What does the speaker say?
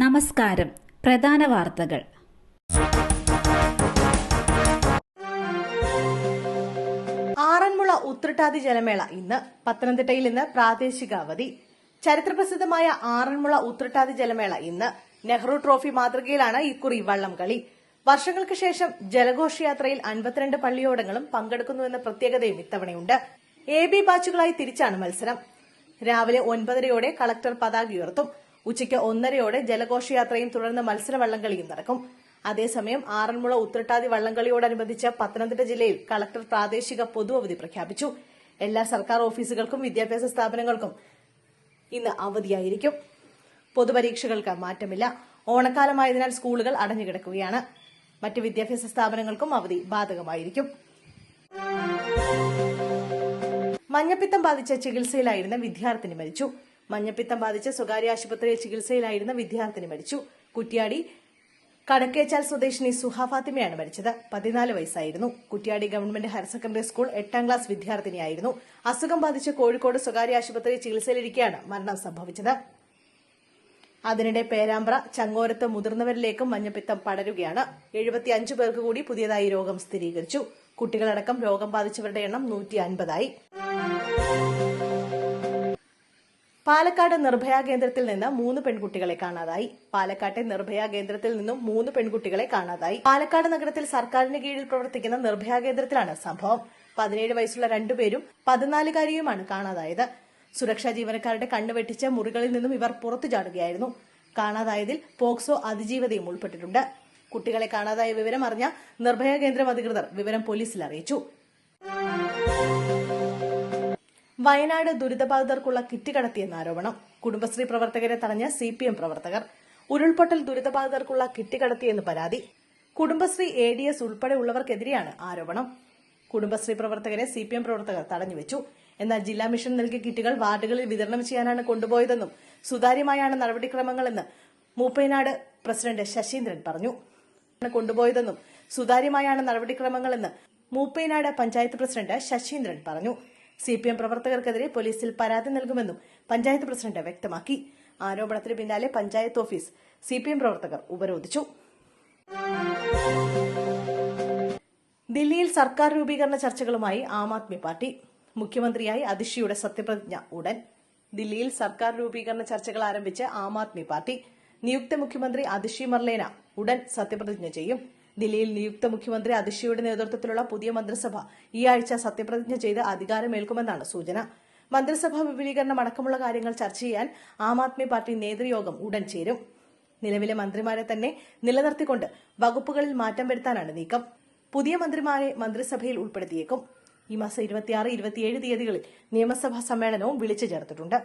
നമസ്കാരം. പ്രധാന വാർത്തകൾ. ആറന്മുള ഉത്രട്ടാതി ജലമേള ഇന്ന്. പത്തനംതിട്ടയിൽ ഇന്ന് പ്രാദേശിക അവധി. ചരിത്രപ്രസിദ്ധമായ ആറന്മുള ഉത്രട്ടാതി ജലമേള ഇന്ന്. നെഹ്റു ട്രോഫി മാതൃകയിലാണ് ഇക്കുറി വള്ളംകളി. വർഷങ്ങൾക്ക് ശേഷം ജലഘോഷയാത്രയിൽ 52 പള്ളിയോടങ്ങളും പങ്കെടുക്കുന്നുവെന്ന പ്രത്യേകതയും ഇത്തവണയുണ്ട്. AB ബാച്ചുകളായി തിരിച്ചാണ് മത്സരം. രാവിലെ 9:30 കളക്ടർ പതാക ഉയർത്തും. ഉച്ചയ്ക്ക് 1:30 ജലഘോഷയാത്രയും തുടർന്ന് മത്സര വള്ളംകളിയും നടക്കും. അതേസമയം ആറന്മുള ഉത്രട്ടാതി വള്ളംകളിയോടനുബന്ധിച്ച് പത്തനംതിട്ട ജില്ലയിൽ കളക്ടർ പ്രാദേശിക പൊതു അവധി പ്രഖ്യാപിച്ചു. എല്ലാ സർക്കാർ ഓഫീസുകൾക്കും വിദ്യാഭ്യാസ സ്ഥാപനങ്ങൾക്കും ഇന്ന് അവധിയായിരിക്കും. പൊതുപരീക്ഷകൾക്ക് മാറ്റമില്ല. ഓണക്കാലമായതിനാൽ സ്കൂളുകൾ അടഞ്ഞുകിടക്കുകയാണ്. മറ്റ് വിദ്യാഭ്യാസ സ്ഥാപനങ്ങൾക്കും അവധി ബാധകമായിരിക്കും. മഞ്ഞപ്പിത്തം ബാധിച്ച് ചികിത്സയിലായിരുന്ന വിദ്യാർത്ഥിനി മരിച്ചു. മഞ്ഞപ്പിത്തം ബാധിച്ച് സ്വകാര്യ ആശുപത്രിയിൽ ചികിത്സയിലായിരുന്ന വിദ്യാർത്ഥിനി മരിച്ചു. കുറ്റ്യാടി കടക്കേച്ചാൽ സ്വദേശിനി സുഹ ഫാത്തിമയാണ് മരിച്ചത്. 14 വയസ്സായിരുന്നു. Kuttiadi government higher secondary school 8ാം ക്ലാസ് വിദ്യാർത്ഥിനിയായിരുന്നു. അസുഖം ബാധിച്ച് കോഴിക്കോട് സ്വകാര്യ ആശുപത്രിയിൽ ചികിത്സയിലിരിക്കെയാണ് മരണം സംഭവിച്ചത്. അതിനിടെ പേരാമ്പ്ര, ചങ്ങോരത്ത് മുതിർന്നവരിലേക്കും മഞ്ഞപ്പിത്തം പടരുകയാണ്. 75 പേർക്ക് കൂടി പുതിയതായി രോഗം സ്ഥിരീകരിച്ചു. കുട്ടികളടക്കം രോഗം ബാധിച്ചവരുടെ എണ്ണം 150ആയി. പാലക്കാട് നിർഭയ കേന്ദ്രത്തിൽ നിന്ന് 3 പെൺകുട്ടികളെ കാണാതായി. പാലക്കാട്ടെ നിർഭയ കേന്ദ്രത്തിൽ നിന്നും 3 പെൺകുട്ടികളെ കാണാതായി. പാലക്കാട് നഗരത്തിൽ സർക്കാരിന് കീഴിൽ പ്രവർത്തിക്കുന്ന നിർഭയ കേന്ദ്രത്തിലാണ് സംഭവം. 17 വയസ്സുള്ള 2 പേരും 14-കാരിയുമാണ് കാണാതായത്. സുരക്ഷാ ജീവനക്കാരുടെ കണ്ണുവെട്ടിച്ച് മുറികളിൽ നിന്നും ഇവർ പുറത്തു ചാടുകയായിരുന്നു. കാണാതായതിൽ പോക്സോ അതിജീവതയും ഉൾപ്പെട്ടിട്ടുണ്ട്. കുട്ടികളെ കാണാതായ വിവരം അറിഞ്ഞ നിർഭയ കേന്ദ്രം അധികൃതർ വിവരം പോലീസിൽ അറിയിച്ചു. വയനാട് ദുരിതബാധിതർക്കുള്ള കിറ്റ് കടത്തിയെന്ന ആരോപണം. കുടുംബശ്രീ പ്രവർത്തകരെ തടഞ്ഞ CPM പ്രവർത്തകർ. ഉരുൾപൊട്ടൽ ദുരിതബാധിതർക്കുള്ള കിറ്റ് കടത്തിയെന്ന് പരാതി. കുടുംബശ്രീ ADS ഉൾപ്പെടെയുള്ളവർക്കെതിരെയാണ് ആരോപണം. കുടുംബശ്രീ പ്രവർത്തകരെ CPM പ്രവർത്തകർ തടഞ്ഞുവെച്ചു. എന്നാൽ ജില്ലാ മിഷൻ നൽകിയ കിറ്റുകൾ വാർഡുകളിൽ വിതരണം ചെയ്യാനാണ് കൊണ്ടുപോയതെന്നും സുതാര്യമായാണ് നടപടിക്രമങ്ങളെന്ന് മൂപ്പൈനാട് പ്രസിഡന്റ് ശശീന്ദ്രൻ പറഞ്ഞു. കൊണ്ടുപോയതെന്നും സുതാര്യമായാണ് നടപടിക്രമങ്ങളെന്ന് മൂപ്പൈനാട് പഞ്ചായത്ത് പ്രസിഡന്റ് ശശീന്ദ്രൻ പറഞ്ഞു. CPM പ്രവർത്തകർക്കെതിരെ പോലീസിൽ പരാതി നൽകുമെന്നും പഞ്ചായത്ത് പ്രസിഡന്റ് വ്യക്തമാക്കി. ആരോപണത്തിന് പിന്നാലെ പഞ്ചായത്ത് ഓഫീസ് CPM പ്രവർത്തകർ ഉപരോധിച്ചു. ദില്ലിയിൽ സർക്കാർ രൂപീകരണ ചർച്ചകളുമായി ആം ആദ്മി പാർട്ടി. മുഖ്യമന്ത്രിയായി അതിഷിയുടെ സത്യപ്രതിജ്ഞ ഉടൻ. ദില്ലിയിൽ സർക്കാർ രൂപീകരണ ചർച്ചകൾ ആരംഭിച്ച് ആം ആദ്മി പാർട്ടി. നിയുക്ത മുഖ്യമന്ത്രി അതിഷി മർലേന ഉടൻ സത്യപ്രതിജ്ഞ ചെയ്യും. ദില്ലിയിൽ നിയുക്ത മുഖ്യമന്ത്രി അതിഷിയുടെ നേതൃത്വത്തിലുള്ള പുതിയ മന്ത്രിസഭ ഈ ആഴ്ച സത്യപ്രതിജ്ഞ ചെയ്ത് അധികാരമേൽക്കുമെന്നാണ് സൂചന. മന്ത്രിസഭാ വിപുലീകരണം അടക്കമുള്ള കാര്യങ്ങൾ ചർച്ച ചെയ്യാൻ ആം ആദ്മി പാർട്ടി നേതൃയോഗം ഉടൻ ചേരും. നിലവിലെ മന്ത്രിമാരെ തന്നെ നിലനിർത്തിക്കൊണ്ട് വകുപ്പുകളിൽ മാറ്റം വരുത്താനാണ് നീക്കം. പുതിയ മന്ത്രിമാരെ മന്ത്രിസഭയിൽ ഉൾപ്പെടുത്തിയേക്കും. ഈ മാസം 26, 27 തീയതികളിൽ നിയമസഭാ സമ്മേളനവും വിളിച്ചു ചേർത്തിട്ടുണ്ട്.